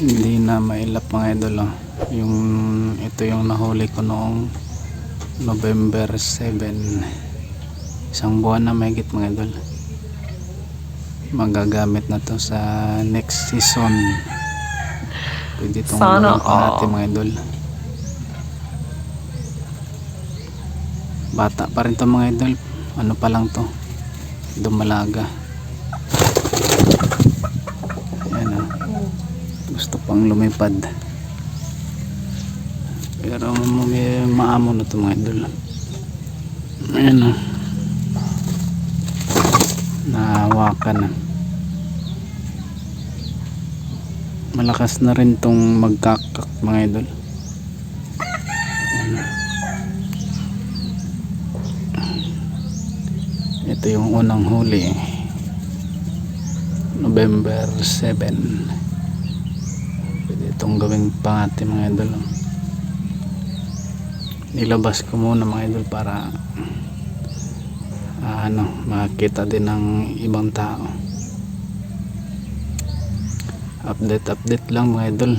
Hindi na mailap mga idol, oh. Ito yung nahuli ko noong November 7, isang buwan na mahigit mga idol. Magagamit na to sa next season. Pwede itong gawin pa natin mga idol. Bata pa rin to mga idol, ano pa lang to, dumalaga. Ayan, oh. Gusto pang lumipad, pero may maamo na to mga idol. Ayan, oh. Nahawakan na. Malakas na rin tong magkakak mga idol. Ayan. Ito yung unang huli, November 7. Pwede itong gawing pangati mga idol. Nilabas ko muna mga idol para makita din ng ibang tao. Update lang mga idol.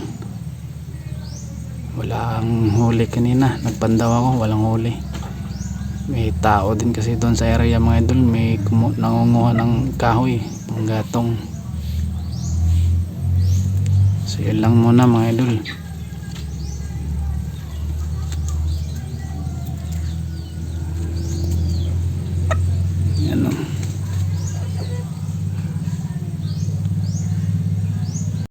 Walang huli kanina, nagpandaw ako, walang huli. May tao din kasi doon sa area mga idol, may nangunguha ng kahoy, panggatong. So yun lang muna mga idol.